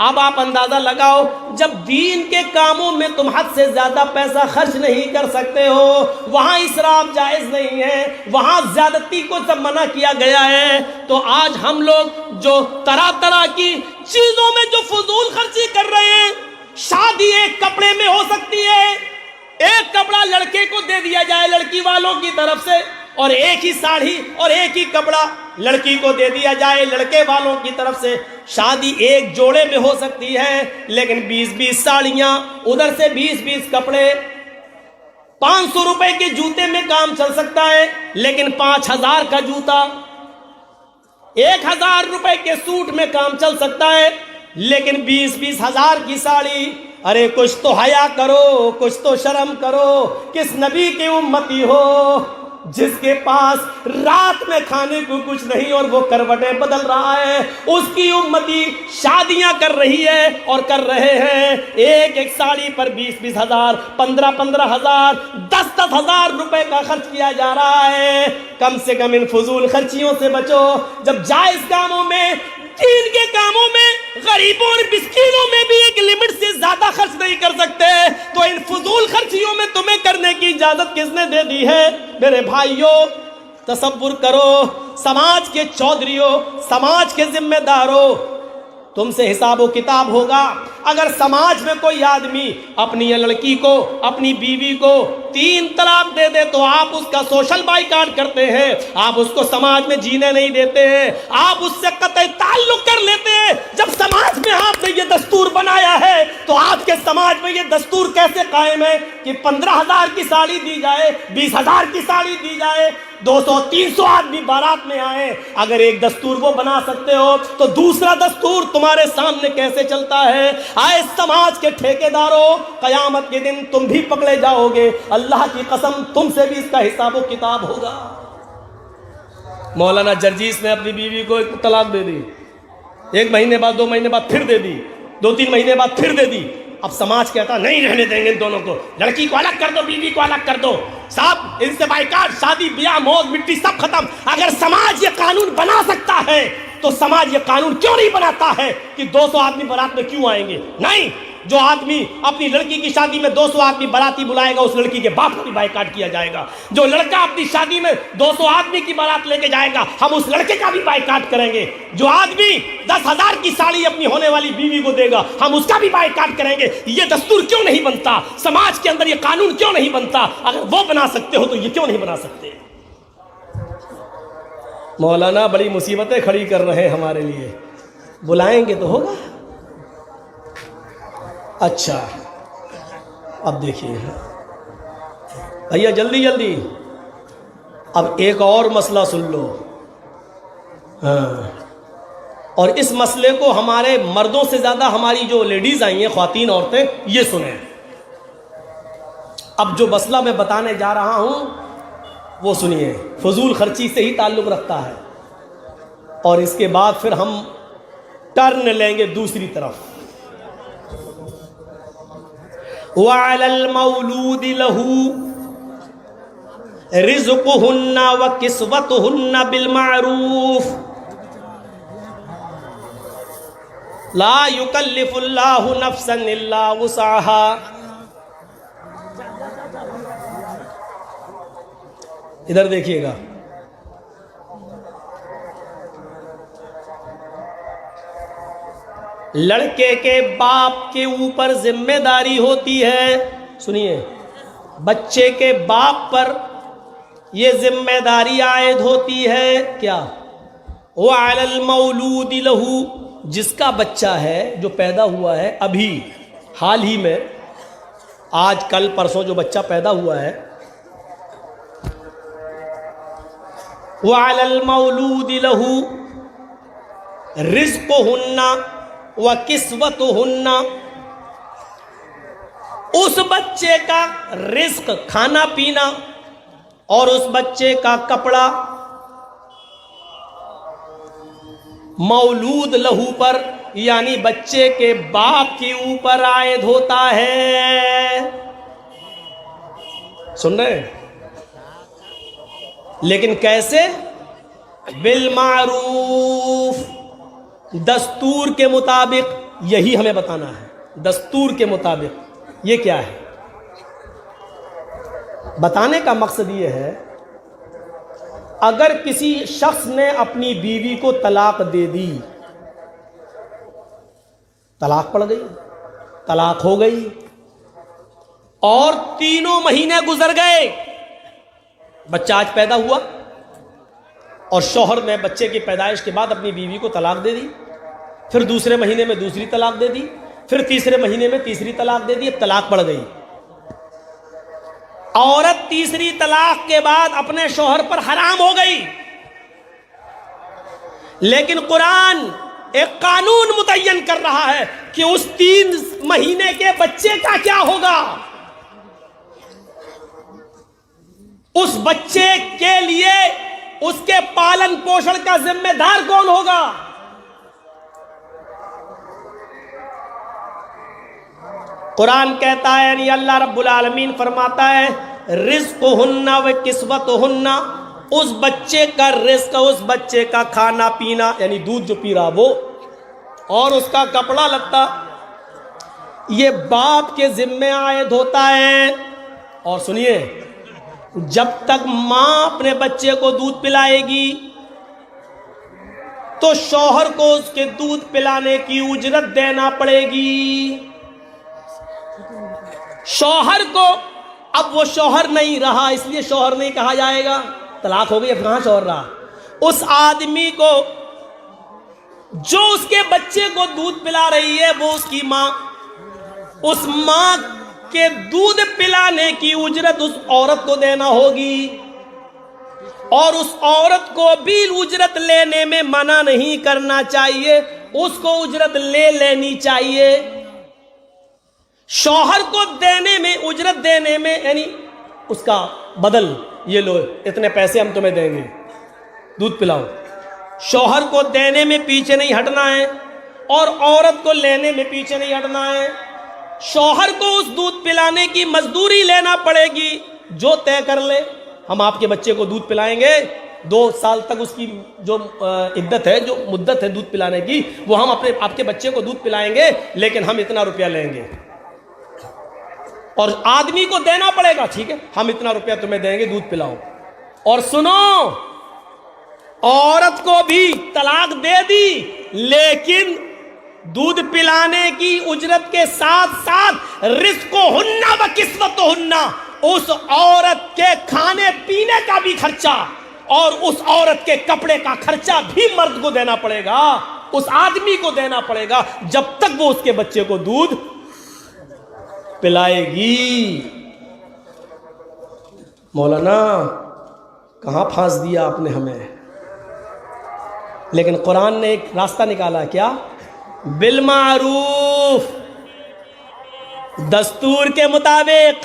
अब आप अंदाजा लगाओ, जब दीन के कामों में तुम हद से ज्यादा पैसा खर्च नहीं कर सकते हो, वहां इसराफ जायज नहीं है, वहां ज्यादती को सब मना किया गया है, तो आज हम लोग जो तरह तरह की चीजों में जो फजूल खर्ची कर रहे हैं, शादी एक कपड़े में हो सकती है, एक कपड़ा लड़के को दे दिया जाए लड़की वालों की तरफ से, और एक ही साड़ी और एक ही कपड़ा लड़की को दे दिया जाए लड़के वालों की तरफ से। शादी एक जोड़े में हो सकती है, लेकिन 20-20 साड़ियां, उधर से 20-20 कपड़े, 500 रुपए के जूते में काम चल सकता है, लेकिन 5000 का जूता, 1000 रुपए के सूट में काम चल सकता है, लेकिन 20-20 हजार की साड़ी। अरे कुछ तो हया करो, कुछ तो शर्म करो। किस नबी की उम्मती हो जिसके पास रात में खाने को कुछ नहीं और वो करवटें बदल रहा है? उसकी उम्मती शादियां कर रही है और कर रहे हैं, एक एक साड़ी पर 20-20 हजार, 15-15 हजार, 10-10 हजार रुपए का खर्च किया जा रहा है। कम से कम इन फजूल खर्चियों से बचो। जब जायज कामों में, दीन के कामों में, गरीबों और मिस्कीनों में भी एक लिमिट से ज्यादा खर्च नहीं कर सकते, तो इन फजूल खर्चियों में तुम्हें करने की इजाजत किसने दे दी है? मेरे भाइयों, तसव्वुर करो, समाज के चौधरियों, समाज के जिम्मेदारों, तुमसे हिसाब किताब होगा। अगर समाज में कोई आदमी अपनी लड़की को, अपनी बीवी को 3 तलाक दे दे तो आप उसका सोशल बाइकाट करते हैं, आप उसको समाज में जीने नहीं देते हैं, आप उससे कतई ताल्लुक कर लेते हैं। जब समाज में आपने ये दस्तूर बनाया है, तो आपके समाज में ये दस्तूर कैसे कायम है कि 15,000 की साड़ी दी जाए, 20,000 की साड़ी दी जाए, 200-300 आदमी बारात में आए? अगर एक दस्तूर वो बना सकते हो, तो दूसरा दस्तूर तुम्हारे सामने कैसे चलता है? आए समाज के ठेकेदारों, कयामत के दिन तुम भी पकड़े जाओगे। अल्लाह की कसम, तुमसे भी इसका हिसाब किताब होगा। मौलाना जर्जीस ने अपनी बीवी को एक तलाक दे दी, 1 महीने बाद, 2 महीने बाद फिर दे दी, 2-3 महीने बाद फिर दे दी। अब समाज कहता नहीं रहने देंगे इन दोनों को, लड़की को अलग कर दो, बीवी को अलग कर दो, साहब इनसे बाइकाट, शादी ब्याह मौत मिट्टी सब खत्म। अगर समाज ये कानून बना सकता है, तो समाज ये कानून क्यों नहीं बनाता है कि 200 आदमी बारात में क्यों आएंगे? नहीं, जो आदमी अपनी लड़की की शादी में 200 आदमी बाराती बुलाएगा, उस लड़की के बाप को भी बाइकाट किया जाएगा। जो लड़का अपनी शादी में 200 आदमी की बारात लेके जाएगा, हम उस लड़के का भी बाइकाट करेंगे। जो आदमी 10,000 की साड़ी अपनी होने वाली बीवी को देगा, हम उसका भी बाइकाट करेंगे। ये दस्तूर क्यों नहीं बनता? समाज के अंदर ये कानून क्यों नहीं बनता? अगर वो बना सकते हो तो ये क्यों नहीं बना सकते? मौलाना बड़ी मुसीबतें खड़ी कर रहे हैं हमारे लिए, बुलाएंगे तो होगा। अच्छा, अब देखिए भैया, जल्दी जल्दी अब एक और मसला सुन लो। हाँ, और इस मसले को हमारे मर्दों से ज़्यादा हमारी जो लेडीज़ आई हैं, ख्वातीन औरतें, ये सुने। अब जो मसला मैं बताने जा रहा हूँ वो सुनिए, फजूल खर्ची से ही ताल्लुक़ रखता है, और इसके बाद फिर हम टर्न लेंगे दूसरी तरफ। वअलल मौलूदि लहू रिज़्क़ुहुन्ना व किस्वतुहुन्ना बिल मारूफ ला युकल्लिफुल्लाहु नफ्सन इल्ला वुसअहा। इधर देखिएगा, लड़के के बाप के ऊपर जिम्मेदारी होती है। सुनिए, बच्चे के बाप पर यह जिम्मेदारी आयद होती है क्या? वअलल मौलूदि लहू, जिसका बच्चा है, जो पैदा हुआ है अभी हाल ही में, आज कल परसों जो बच्चा पैदा हुआ है, वअलल मौलूदि लहू रिज़्क़ुहुन्ना व किस्वतुहुन्ना, उस बच्चे का रिस्क, खाना पीना, और उस बच्चे का कपड़ा मौलूद लहू पर, यानी बच्चे के बाप के ऊपर आयद होता है। सुन रहे हैं? लेकिन कैसे? बिल मारूफ, दस्तूर के मुताबिक, यही हमें बताना है दस्तूर के मुताबिक। ये क्या है? बताने का मकसद ये है, अगर किसी शख्स ने अपनी बीवी को तलाक दे दी, तलाक पड़ गई, तलाक हो गई, और 3 महीने गुजर गए, बच्चा आज पैदा हुआ, और शौहर ने बच्चे की पैदाइश के बाद अपनी बीवी को तलाक दे दी, फिर दूसरे महीने में दूसरी तलाक दे दी, फिर तीसरे महीने में तीसरी तलाक दे दी, अब तलाक पड़ गई। औरत तीसरी तलाक के बाद अपने शौहर पर हराम हो गई, लेकिन कुरान एक कानून मुतय्यन कर रहा है कि उस 3 महीने के बच्चे का क्या होगा। उस बच्चे के लिए उसके पालन पोषण का जिम्मेदार कौन होगा? कुरान कहता है, यानी अल्लाह रब्बुल आलमीन फरमाता है, रिज़्क़ुहुन्ना व किस्वतुहुन्ना, उस बच्चे का रिस्क, उस बच्चे का खाना पीना, यानी दूध जो पी रहा वो, और उसका कपड़ा लत्ता, ये बाप के जिम्मे आयद होता है। और सुनिए, जब तक मां अपने बच्चे को दूध पिलाएगी तो शौहर को उसके दूध पिलाने की उजरत देना पड़ेगी। शौहर को, अब वो शौहर नहीं रहा इसलिए शौहर नहीं कहा जाएगा, तलाक हो गई, अब कहां शौहर रहा। उस आदमी को जो उसके बच्चे को दूध पिला रही है वो उसकी मां, उस मां के दूध पिलाने की उजरत उस औरत को देना होगी, और उस औरत को भी उजरत लेने में मना नहीं करना चाहिए, उसको उजरत ले लेनी चाहिए। शौहर को देने में, उजरत देने में, यानी उसका बदल, ये लो इतने पैसे हम तुम्हें देंगे, दूध पिलाओ। शौहर को देने में पीछे नहीं हटना है और औरत को लेने में पीछे नहीं हटना है। शौहर को उस दूध पिलाने की मजदूरी लेना पड़ेगी जो तय कर ले, हम आपके बच्चे को दूध पिलाएंगे, 2 साल तक उसकी जो इद्दत है, जो मुद्दत है दूध पिलाने की, वो हम अपने आपके बच्चे को दूध पिलाएंगे, लेकिन हम इतना रुपया लेंगे। और आदमी को देना पड़ेगा, ठीक है हम इतना रुपया तुम्हें देंगे, दूध पिलाओ। और सुनो, औरत को भी तलाक दे दी, लेकिन दूध पिलाने की उजरत के साथ साथ रिज़्क़ुहुन्ना व किस्वतुहुन्ना, उस औरत के खाने पीने का भी खर्चा और उस औरत के कपड़े का खर्चा भी मर्द को देना पड़ेगा, उस आदमी को देना पड़ेगा, जब तक वो उसके बच्चे को दूध पिलाएगी। मौलाना कहां फांस दिया आपने हमें। लेकिन कुरान ने एक रास्ता निकाला, क्या? बिल मारूफ, दस्तूर के मुताबिक,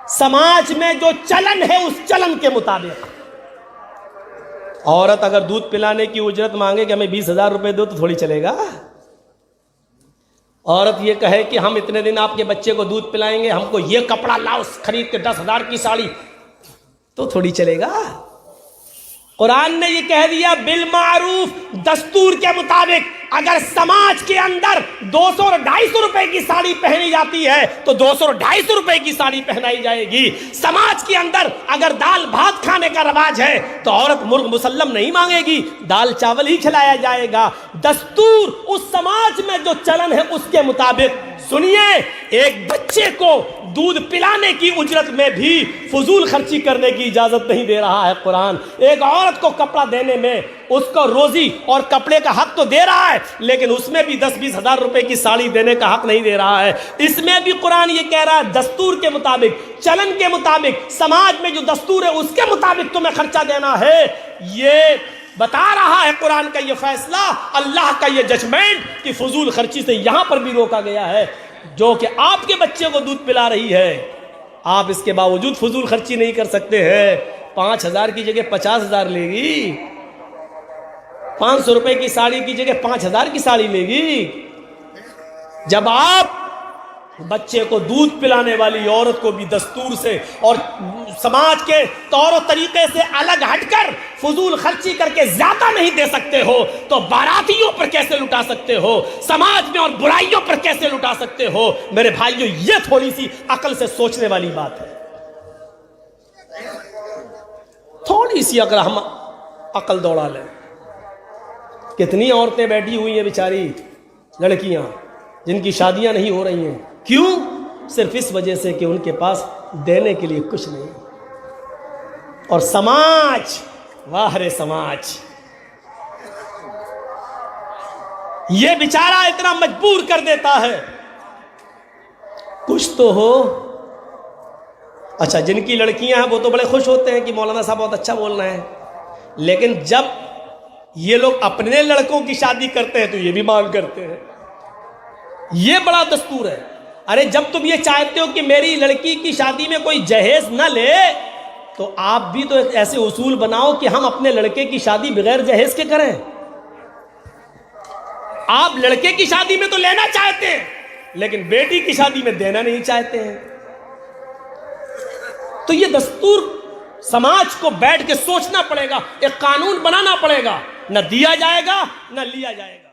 समाज में जो चलन है उस चलन के मुताबिक। औरत अगर दूध पिलाने की उजरत मांगे कि हमें 20,000 रुपए दो, तो थोड़ी चलेगा। औरत ये कहे कि हम इतने दिन आपके बच्चे को दूध पिलाएंगे, हमको ये कपड़ा लाओ खरीद के 10,000 की साड़ी, तो थोड़ी चलेगा। कुरान ने ये कह दिया बिल मारूफ, दस्तूर के मुताबिक। अगर समाज के अंदर 200 और 250 रुपए की साड़ी पहनी जाती है तो 200 और 250 रुपए की साड़ी पहनाई जाएगी। समाज के अंदर अगर दाल भात खाने का रवाज है तो औरत मुर्ग मुसल्लम नहीं मांगेगी, दाल चावल ही खिलाया जाएगा। दस्तूर उस समाज में जो चलन है उसके मुताबिक। सुनिए, एक बच्चे को दूध पिलाने की उजरत में भी फजूल खर्ची करने की इजाजत नहीं दे रहा है कुरान। एक औरत को कपड़ा देने में उसको रोजी और कपड़े का हक तो दे रहा है, लेकिन उसमें भी 10-20 हजार रुपए की साड़ी देने का हक नहीं दे रहा है। इसमें भी कुरान ये कह रहा है दस्तूर के मुताबिक, चलन के मुताबिक, समाज में जो दस्तूर है उसके मुताबिक तुम्हें खर्चा देना है। ये बता रहा है कुरान का ये फैसला, अल्लाह का ये जजमेंट कि फजूल खर्ची से यहां पर भी रोका गया है। जो कि आपके बच्चे को दूध पिला रही है, आप इसके बावजूद फजूल खर्ची नहीं कर सकते हैं। 5,000 की जगह 50,000 लेगी, 500 रुपए की साड़ी की जगह 5,000 की साड़ी लेगी। जब आप बच्चे को दूध पिलाने वाली औरत को भी दस्तूर से और समाज के तौर तरीके से अलग हटकर फजूल खर्ची करके ज्यादा नहीं दे सकते हो, तो बारातियों पर कैसे लुटा सकते हो, समाज में और बुराइयों पर कैसे लुटा सकते हो। मेरे भाइयों, ये थोड़ी सी अकल से सोचने वाली बात है। थोड़ी सी अगर हम अकल दौड़ा लें। कितनी औरतें बैठी हुई हैं बेचारी लड़कियां जिनकी शादियां नहीं हो रही हैं। क्यों? सिर्फ इस वजह से कि उनके पास देने के लिए कुछ नहीं। और समाज, वाह रे समाज, ये बेचारा इतना मजबूर कर देता है। कुछ तो हो। अच्छा, जिनकी लड़कियां हैं वो तो बड़े खुश होते हैं कि मौलाना साहब बहुत अच्छा बोल रहे हैं, लेकिन जब ये लोग अपने लड़कों की शादी करते हैं तो ये भी मांग करते हैं। ये बड़ा दस्तूर है। अरे जब तुम ये चाहते हो कि मेरी लड़की की शादी में कोई जहेज न ले, तो आप भी तो एक ऐसे उसूल बनाओ कि हम अपने लड़के की शादी बगैर जहेज के करें। आप लड़के की शादी में तो लेना चाहते हैं, लेकिन बेटी की शादी में देना नहीं चाहते हैं। तो ये दस्तूर समाज को बैठ के सोचना पड़ेगा, एक कानून बनाना पड़ेगा। न दिया जाएगा न लिया जाएगा।